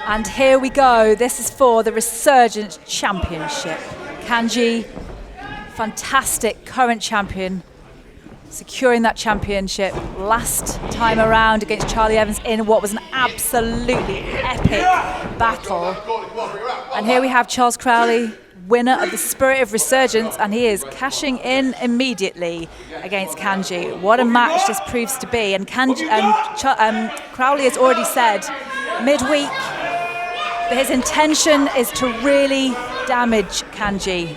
And here we go. This is for the Resurgence Championship. Kanji, fantastic current champion, securing that championship last time around against Charlie Evans in what was an absolutely epic battle. And here we have Charles Crowley, winner of the Spirit of Resurgence, and he is cashing in immediately against Kanji. What a match this proves to be. And Crowley has already said midweek that his intention is to really damage Kanji.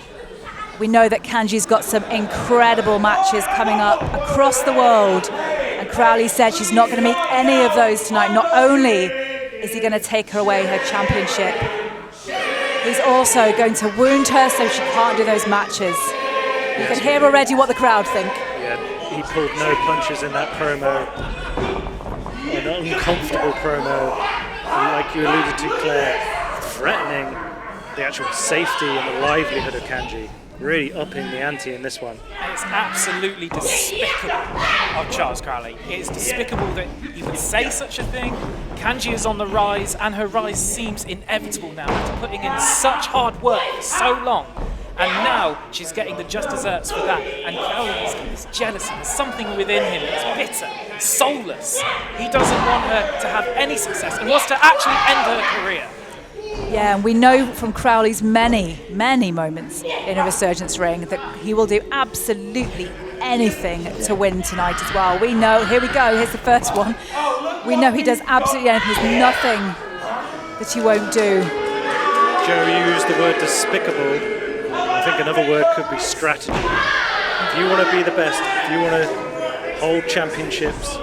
We know that Kanji's got some incredible matches coming up across the world, and Crowley said she's not going to meet any of those tonight. Not only is he going to take her away her championship, he's also going to wound her so she can't do those matches. You can hear already what the crowd think. Yeah, he pulled no punches in that promo. An uncomfortable promo, like you alluded to, Claire, threatening the actual safety and the livelihood of Kanji. Really upping the ante in this one. It's absolutely despicable of Charles Crowley. It's despicable that you would say such a thing. Kanji is on the rise, and her rise seems inevitable now after putting in such hard work for so long. And now she's getting the just desserts for that. And Crowley is jealousy. There's something within him that's bitter, soulless. He doesn't want her to have any success and wants to actually end her career. Yeah, and we know from Crowley's many, many moments in a Resurgence ring that he will do absolutely anything to win tonight as well. We know, here we go, here's the first one. We know he does absolutely anything. There's nothing that he won't do. Joe used the word despicable. I think another word could be strategy. If you want to be the best, if you want to hold championships,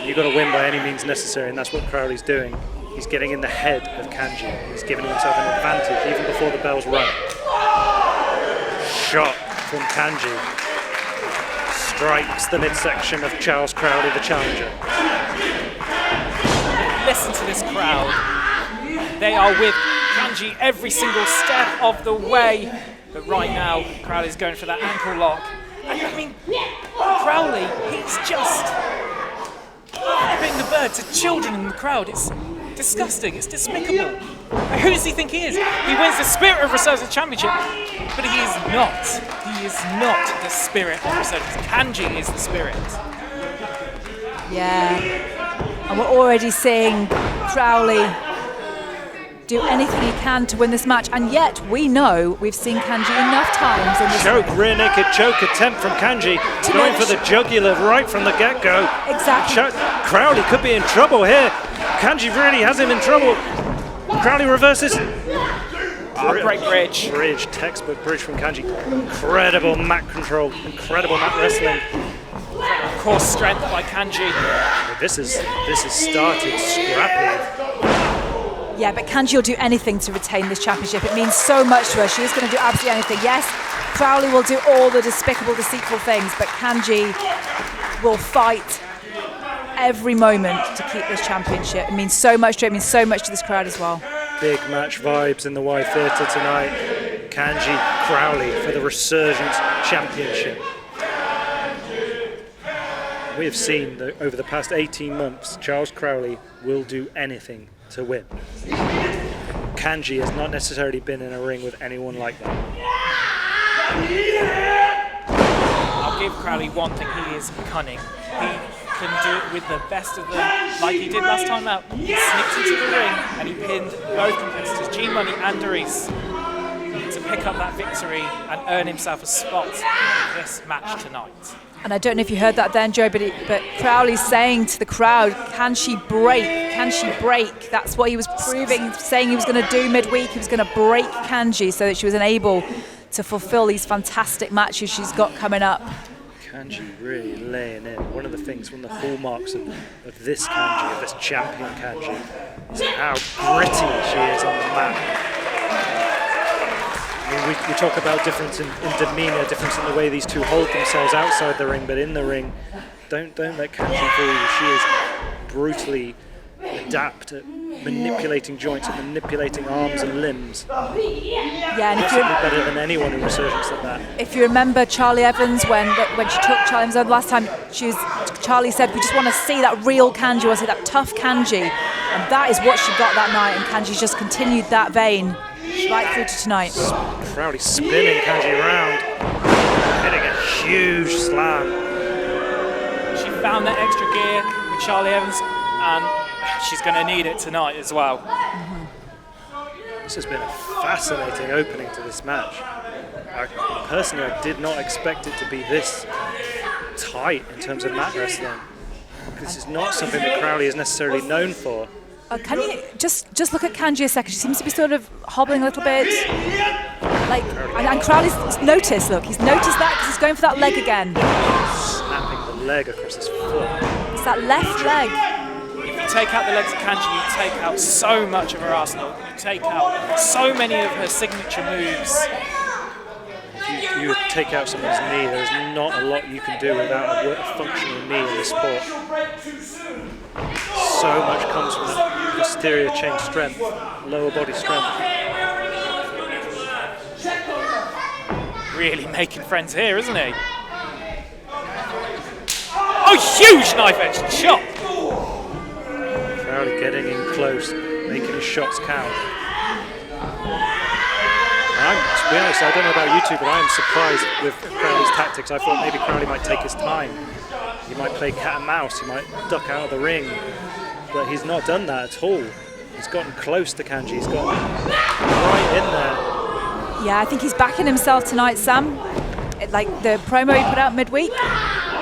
you've got to win by any means necessary, and that's what Crowley's doing. He's getting in the head of Kanji. He's giving himself an advantage even before the bells rung. Shot from Kanji. Strikes the midsection of Charles Crowley, the challenger. Listen to this crowd. They are with Kanji every single step of the way. But right now, Crowley's going for that ankle lock. And I mean, Crowley, he's just giving the bird to children in the crowd. It's disgusting, it's despicable. Who does he think he is? He wins the Spirit of Resurgence Championship, but he is not. He is not the Spirit of Resurgence. Kanji is the Spirit. Yeah, and we're already seeing Crowley do anything he can to win this match, and yet we know we've seen Kanji enough times in this rear naked choke attempt from Kanji, going for the jugular right from the get-go. Exactly. Crowley could be in trouble here. Kanji really has him in trouble. Crowley reverses. Great bridge. Textbook bridge from Kanji. Incredible mat control, incredible mat wrestling. Of course, strength by Kanji. This has started scrappy. Yeah, but Kanji will do anything to retain this championship. It means so much to her. She is going to do absolutely anything. Yes, Crowley will do all the despicable, deceitful things, but Kanji will fight every moment to keep this championship. It means so much to her. It means so much to this crowd as well. Big match vibes in the Y Theatre tonight. Kanji Crowley for the Resurgence Championship. We have seen that over the past 18 months, Charles Crowley will do anything to win. Kanji has not necessarily been in a ring with anyone like that. I'll give Crowley one thing, he is cunning. He can do it with the best of them, like he did last time out. He snipped into the ring and he pinned both competitors, G-Money and Doris, to pick up that victory and earn himself a spot in this match tonight. And I don't know if you heard that then, Joe, but Crowley's saying to the crowd, can she break? Can she break? That's what he was proving, saying he was going to do midweek. He was going to break Kanji so that she was unable to fulfill these fantastic matches she's got coming up. Kanji really laying in. One of the things, one of the hallmarks of this Kanji, of this champion Kanji, is how gritty she is on the mat. I mean, we talk about difference in demeanour, difference in the way these two hold themselves outside the ring, but in the ring, don't let Kanji fool you. She is brutally adept at manipulating joints and manipulating arms and limbs. Yeah, and Possibly better than anyone in Resurgence at that. if you remember Charlie Evans, when she took Charlie Evans on the last time, Charlie said, we just want to see that real Kanji, we want to see that tough Kanji. And that is what she got that night, and Kanji's just continued that vein right through to tonight. Crowley spinning Kanji around, hitting a huge slam. She found that extra gear with Charlie Evans, and she's going to need it tonight as well. This has been a fascinating opening to this match. Personally, I did not expect it to be this tight in terms of mat wrestling. This is not something that Crowley is necessarily known for. Can you just look at Kanji a second? She seems to be sort of hobbling a little bit. And Crowley's noticed, look, he's noticed that because he's going for that leg again. Snapping the leg across his foot. It's that left leg. If you take out the legs of Kanji, you take out so much of her arsenal. You take out so many of her signature moves. If you take out someone's knee, there's not a lot you can do without a functional knee in this sport. So much comes from that posterior chain strength, lower body strength. Really making friends here, isn't he? Oh, huge knife edge shot! Crowley getting in close, making his shots count. To be honest, I don't know about you two, but I am surprised with Crowley's tactics. I thought maybe Crowley might take his time. He might play cat and mouse, he might duck out of the ring. But he's not done that at all. He's gotten close to Kanji, he's got right in there. Yeah, I think he's backing himself tonight, Sam. Like the promo he put out midweek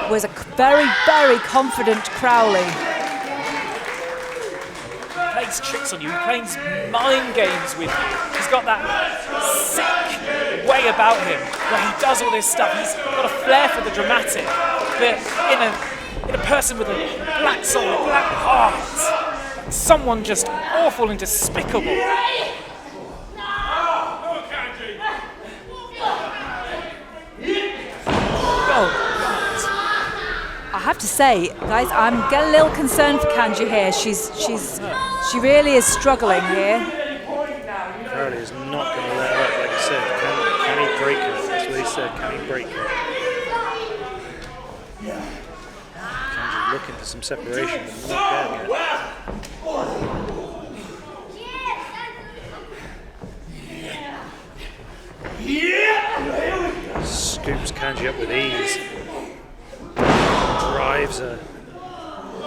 was a very, very confident Crowley. He plays tricks on you, he plays mind games with you. He's got that sick way about him where he does all this stuff. He's got a flair for the dramatic, but in a person with a black soul, a black heart, someone just awful and despicable. I have to say, guys, I'm getting a little concerned for Kanji here. She really is struggling here. Crowley is not going to let her up, like I said. Can he break her? That's what he said. Can he break her? Kanji looking for some separation, but not there yet. Scoops Kanji up with ease. Drives her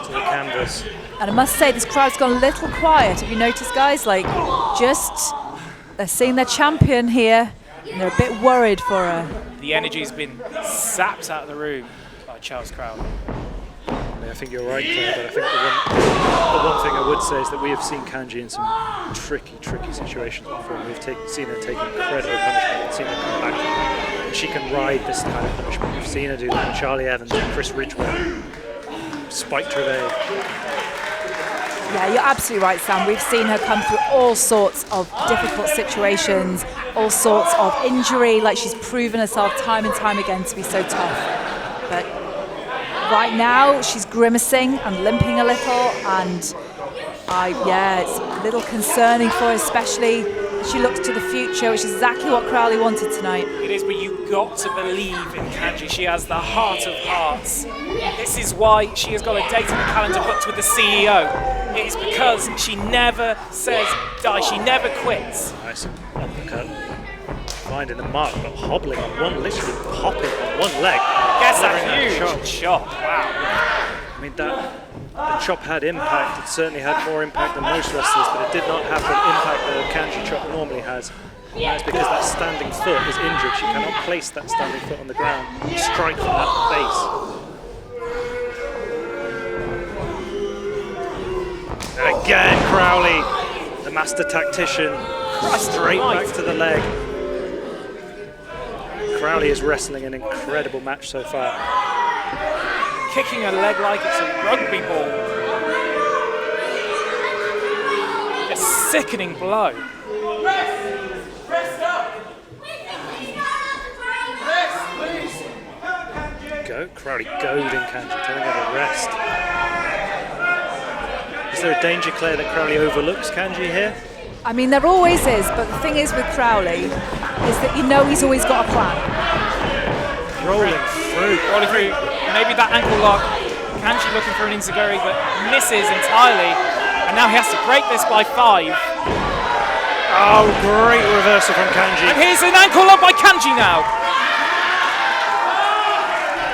to the canvas. And I must say, this crowd's gone a little quiet. Have you noticed, guys? Like, they're seeing their champion here, and they're a bit worried for her. The energy's been sapped out of the room by Charles Crowley. I think you're right, Claire, but I think the one thing I would say is that we have seen Kanji in some tricky situations before. We've seen her take incredible punishment, we've seen her come back from it, and she can ride this kind of punishment. We've seen her do that with Charlie Evans, Chris Ridgway, Spike Trevay. Yeah, you're absolutely right, Sam. We've seen her come through all sorts of difficult situations, all sorts of injury, like she's proven herself time and time again to be so tough. But right now, she's grimacing and limping a little, and it's a little concerning for her, especially as she looks to the future, which is exactly what Crowley wanted tonight. It is, but you've got to believe in Kanji. She has the heart of hearts. This is why she has got a date in the calendar booked with the CEO. It is because she never says die. She never quits. Nice uppercut. Finding the mark, but hobbling on one, literally hopping on one leg. Gets that huge chop. Wow. I mean, the chop had impact. It certainly had more impact than most wrestlers, but it did not have the impact that a Kanji chop normally has. And that's because that standing foot is injured. She cannot place that standing foot on the ground and strike from that base. And again, Crowley, the master tactician, straight back to the leg. Crowley is wrestling an incredible match so far. Kicking a leg like it's a rugby ball. A sickening blow. Rest up. Go, Crowley goading Kanji, telling her to rest. Is there a danger, Claire, that Crowley overlooks Kanji here? I mean, there always is, but the thing is with Crowley is that you know he's always got a plan. Rolling through. Maybe that ankle lock. Kanji looking for an enziguri, but misses entirely. And now he has to break this by 5. Oh, great reversal from Kanji. And here's an ankle lock by Kanji now.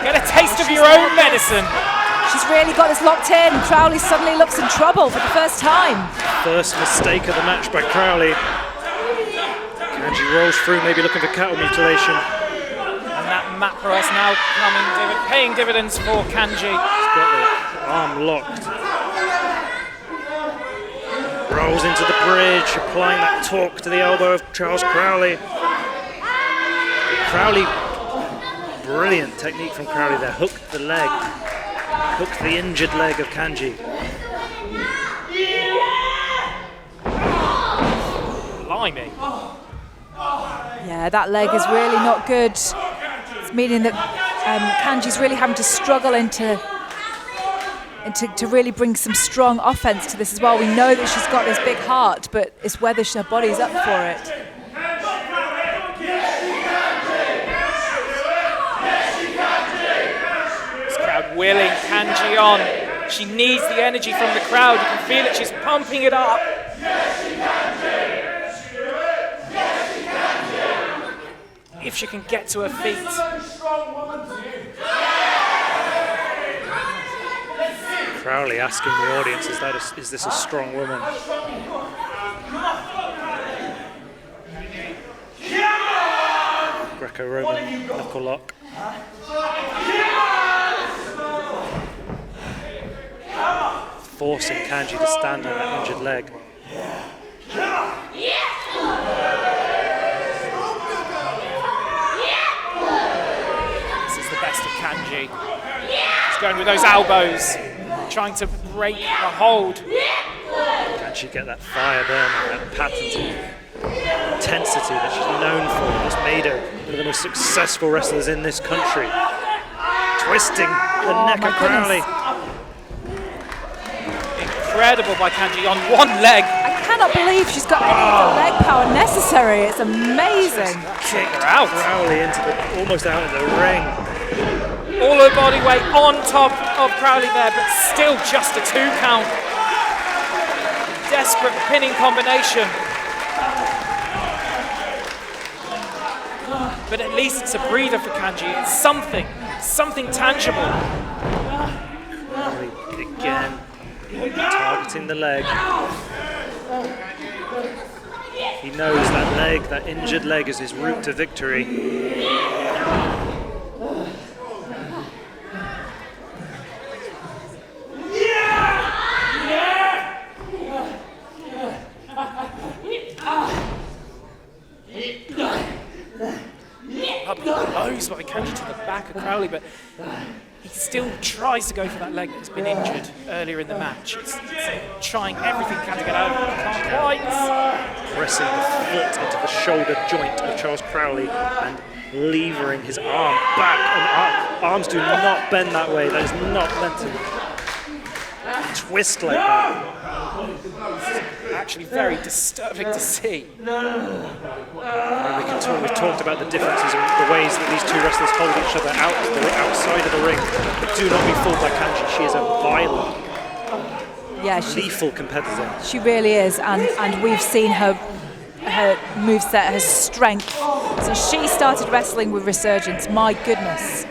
Get a taste of your own medicine. She's really got this locked in. Crowley suddenly looks in trouble for the first time. First mistake of the match by Crowley. Kanji rolls through, maybe looking for cattle mutilation. And that mat press now paying dividends for Kanji. He's got the arm locked. Rolls into the bridge, applying that torque to the elbow of Charles Crowley. Crowley, brilliant technique from Crowley there. Hooked the leg. Hooked the injured leg of Kanji. Blimey. Yeah, that leg is really not good. It's meaning that Kanji's really having to struggle to really bring some strong offense to this as well. We know that she's got this big heart, but it's whether her body's up for it. This crowd willing Kanji on. She needs the energy from the crowd. You can feel it. She's pumping it up. If she can get to her feet. Crowley asking the audience, is this a strong woman? Greco-Roman knuckle lock. Forcing Kanji to stand on that injured leg. This is the best of Kanji. She's going with those elbows. Trying to break a hold. Can she get that fire burn, that patented intensity that she's known for, that's made her one of the most successful wrestlers in this country? Twisting the neck of Crowley. Incredible by Kanji on one leg. I cannot believe she's got any of the leg power necessary. It's amazing. Kick her out. Crowley almost out of the ring. All her body weight on top of Crowley there, but still just a 2 count. Desperate pinning combination. But at least it's a breather for Kanji. It's something tangible. Crowley again, targeting the leg. He knows that leg, that injured leg, is his route to victory. Blows by Kanji to the back of Crowley, but he still tries to go for that leg that's been injured earlier in the match. It's trying everything he can to get out of it. Can't quite. Pressing the foot into the shoulder joint of Charles Crowley and levering his arm back. And arms do not bend that way. That is not meant to twist like that. Actually very disturbing to see. And we've talked about the differences in the ways that these two wrestlers hold each other outside of the ring. But do not be fooled by Kanji. She is a violent, lethal competitor. She really is, and we've seen her moveset, her strength. So she started wrestling with Resurgence. My goodness,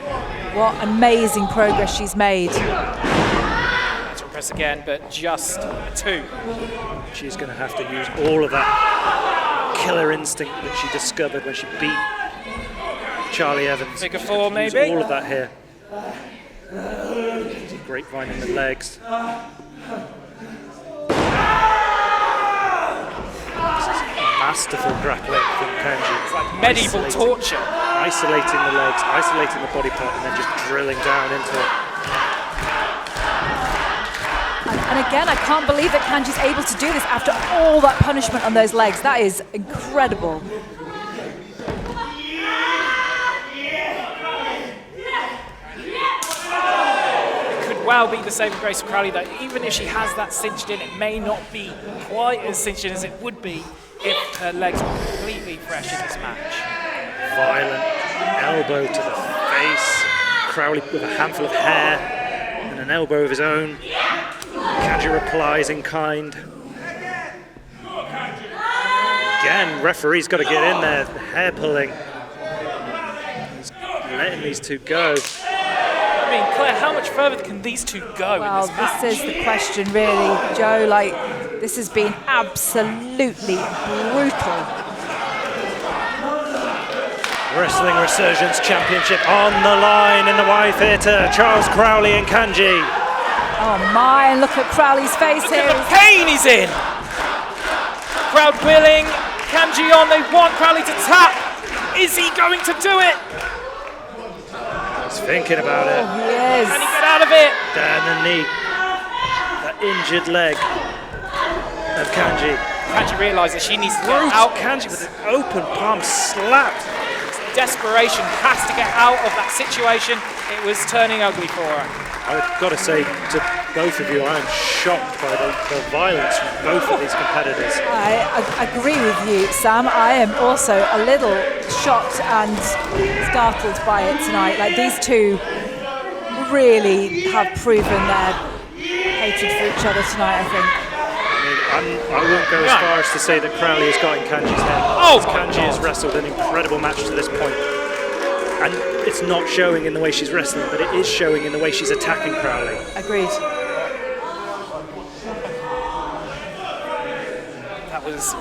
what amazing progress she's made. Press again, but just a 2. She's going to have to use all of that killer instinct that she discovered when she beat Charlie Evans. Figure 4, maybe? Use all of that here. Grapevine in the legs. Masterful grappling from Kanji. It's like medieval torture. Isolating the legs, isolating the body part, and then just drilling down into it. And again, I can't believe that Kanji's able to do this after all that punishment on those legs. That is incredible. It could well be the saving grace of Crowley, that even if she has that cinched in, it may not be quite as cinched in as it would be if her legs were completely fresh in this match. Violent elbow to the face. Crowley with a handful of hair and an elbow of his own. Kanji replies in kind. Again, referee's got to get in there. Hair pulling. He's letting these two go. I mean, Claire, how much further can these two go in this match? This is the question, really, Joe. Like, this has been absolutely brutal. Wrestling Resurgence Championship on the line in the Y Theatre. Charles Crowley and Kanji. Oh my, and look at Crowley's face Look here. at the pain he's in. Crowd willing, Kanji on, they want Crowley to tap. Is he going to do it? He's thinking about it. He is. Can he get out of it? Down the knee. That injured leg of Kanji. Kanji realises she needs to get out. Kanji with an open palm slapped. Desperation, has to get out of that situation. It was turning ugly for her. I've got to say to both of you, I am shocked by the violence from both of these competitors. I agree with you, Sam. I am also a little shocked and startled by it tonight. Like, these two really have proven their hatred for each other tonight, I think. I won't go as far as to say that Crowley has got in Kanji's head. Oh, Kanji has wrestled an incredible match to this point. And it's not showing in the way she's wrestling, but it is showing in the way she's attacking Crowley. Agreed. That was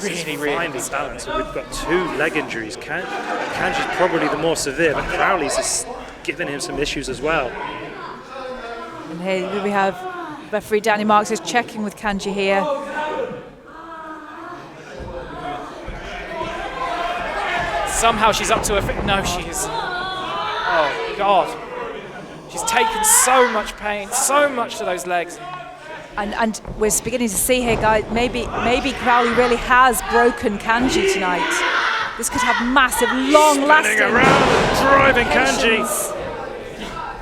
really, really finely balanced. So we've got two leg injuries. Kanji's probably the more severe, but Crowley's is giving him some issues as well. And here we have referee Danny Marks is checking with Kanji here. Somehow she's up to her feet. No, she is. Oh, God. She's taken so much pain, so much to those legs. And we're beginning to see here, guys, maybe Crowley really has broken Kanji tonight. This could have massive, long-lasting Spinning around and driving Kanji. implications.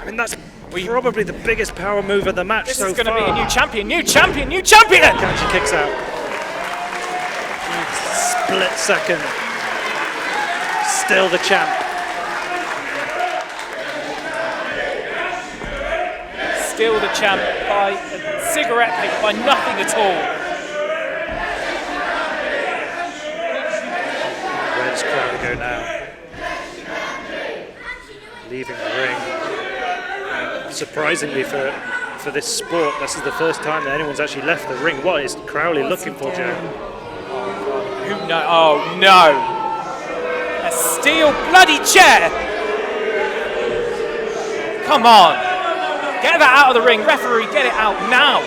I mean, that's probably the biggest power move of the match This so is going to far. be a new champion, new champion, new champion! Kanji kicks out. Split second. Still the champ. Still the champ by a cigarette paper, by nothing at all. Where does Crowley go now? Leaving the ring. Surprisingly for this sport, this is the first time that anyone's actually left the ring. What is Crowley looking for, Joe? Who knows? Oh no! A steel bloody chair! Come on! Get that out of the ring, referee, get it out now!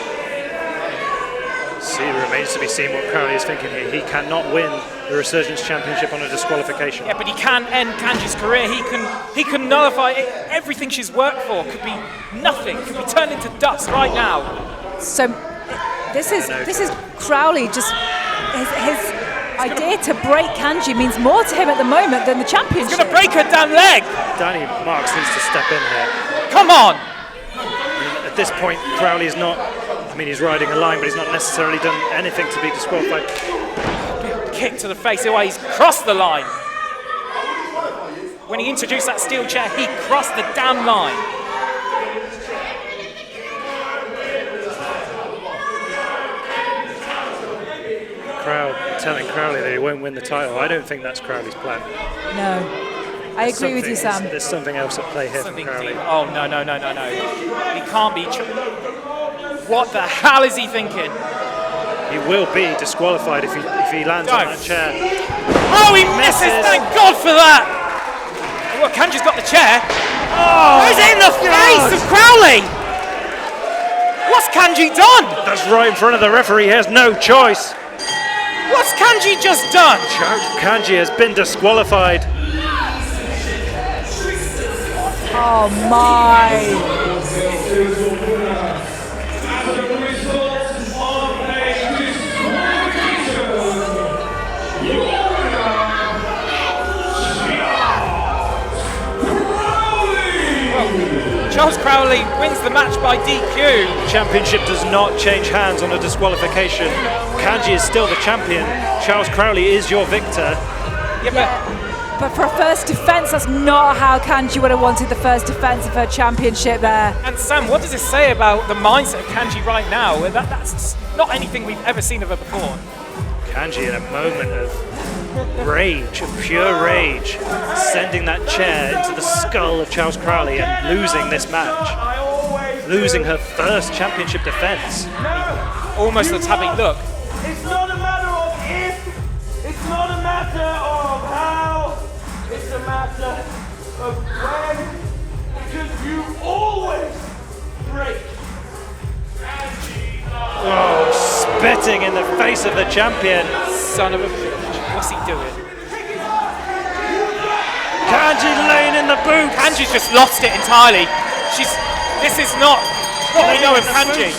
See, it remains to be seen what Crowley is thinking here. He cannot win the Resurgence Championship on a disqualification. Yeah, but he can end Kanji's career. He can nullify it. Everything she's worked for. Could be nothing. Could be turned into dust right now. So this is Crowley just his idea to break Kanji means more to him at the moment than the championship. He's going to break her damn leg. Danny Marks needs to step in here. Come on. At this point, Crowley is not, I mean, he's riding a line, but he's not necessarily done anything to be disqualified. Kick to the face. Oh, he's crossed the line. When he introduced that steel chair, he crossed the damn line. Crowd telling Crowley that he won't win the title. I don't think that's Crowley's plan. No, I agree with you, Sam. There's something else at play here Something from Crowley. deep. Oh, no. He can't be. What the hell is he thinking? He will be disqualified if he lands on that chair. Oh, he misses! Thank God for that! Oh, well, Kanji's got the chair. Oh, he's in the face of Crowley! What's Kanji done? That's right in front of the referee. He has no choice. What's Kanji just done? Kanji has been disqualified. Oh my! Charles Crowley wins the match by DQ. Championship does not change hands on a disqualification. Kanji is still the champion. Charles Crowley is your victor. But for a first defense, that's not how Kanji would have wanted the first defense of her championship there. And Sam, what does this say about the mindset of Kanji right now? That's not anything we've ever seen of her before. Kanji in a moment of rage, of pure rage, sending that chair into the skull of Charles Crowley and losing this match. Losing her first championship defense. Almost looks happy. Look. It's not a matter of if, it's not a matter of how, it's a matter of when, because you always break. Oh, spitting in the face of the champion. Son of a bitch. What's he doing? Kanji laying in the boots. Kanji's just lost it entirely. This is not what we know of Kanji.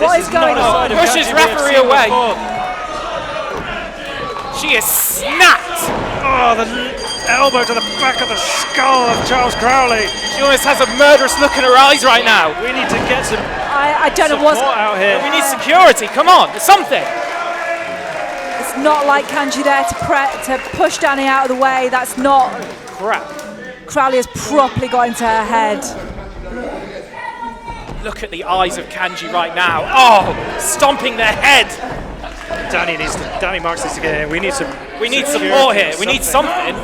What is going on? Pushes referee away. She is snapped. Oh, the elbow to the back of the skull of Charles Crowley. She almost has a murderous look in her eyes right now. We need to get some I don't know what's out here. We need security. Come on, there's something. It's not like Kanji there to push Danny out of the way. That's not. Crap. Crowley has properly got into her head. Look at the eyes of Kanji right now. Oh, stomping their head. Danny Marks needs to get in. We need some. We need support here. We need something.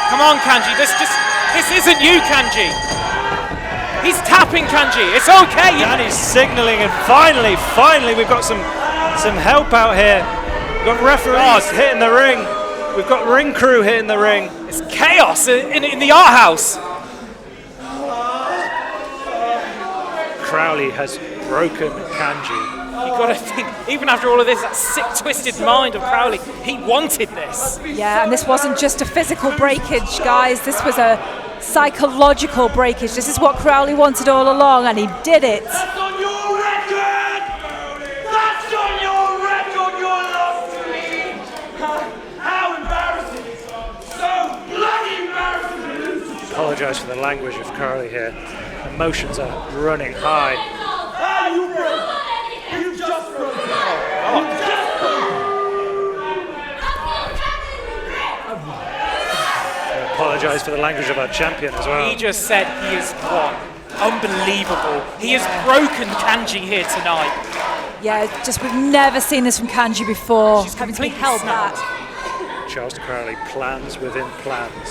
Come on, Kanji. This isn't you, Kanji. He's tapping Kanji. It's okay. Danny's signaling, and finally, we've got some help out here. We've got referees hitting the ring. We've got ring crew hitting the ring. It's chaos in the art house. Crowley has broken Kanji. You got to think, even after all of this, that sick, twisted mind of Crowley, he wanted this. Yeah, and this wasn't just a physical breakage, guys. This was a psychological breakage. This is what Crowley wanted all along, and he did it. That's on your record! That's on your record, your loss to me! How embarrassing! So bloody embarrassing! Apologise for the language of Crowley here. Emotions are running high. Ah, you broke! You just broke! Apologise for the language of our champion as well. He just said he has won. Unbelievable. He has broken Kanji here tonight. Yeah, just we've never seen this from Kanji before. She's having to be completely held back. snapped. Charles Crowley plans within plans.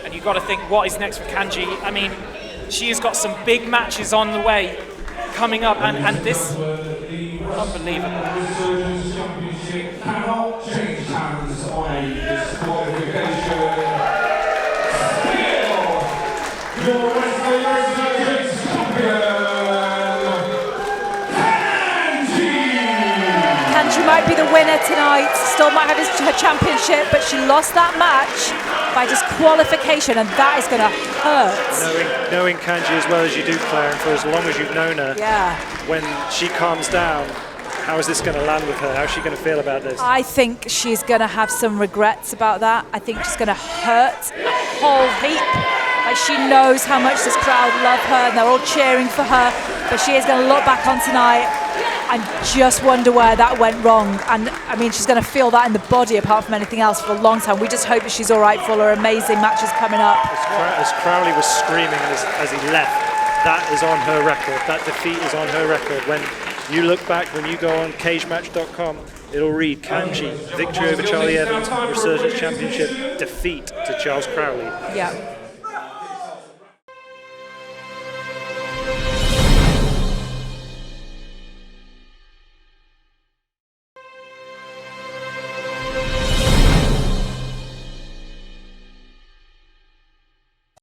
And you've got to think, what is next for Kanji? I mean, she has got some big matches on the way coming up, and this, unbelievable. Cannot change hands on a disqualification. Your Resurgence champion, Kanji! Kanji might be the winner tonight, still might have her championship, but she lost that match by disqualification, and that is going to hurt. Knowing Kanji as well as you do, Claire, and for as long as you've known her, Yeah. when she calms down, how is this going to land with her? How is she going to feel about this? I think she's going to have some regrets about that. I think she's going to hurt a whole heap. Like, she knows how much this crowd love her and they're all cheering for her, but she is going to look back on tonight and just wonder where that went wrong. And I mean, she's going to feel that in the body apart from anything else for a long time. We just hope that she's all right for all her amazing matches coming up. As Crowley was screaming as he left, that is on her record. That defeat is on her record. When you look back, when you go on cagematch.com, it'll read Kanji, victory over Charlie Evans, Resurgence Championship, defeat to Charles Crowley. Yeah.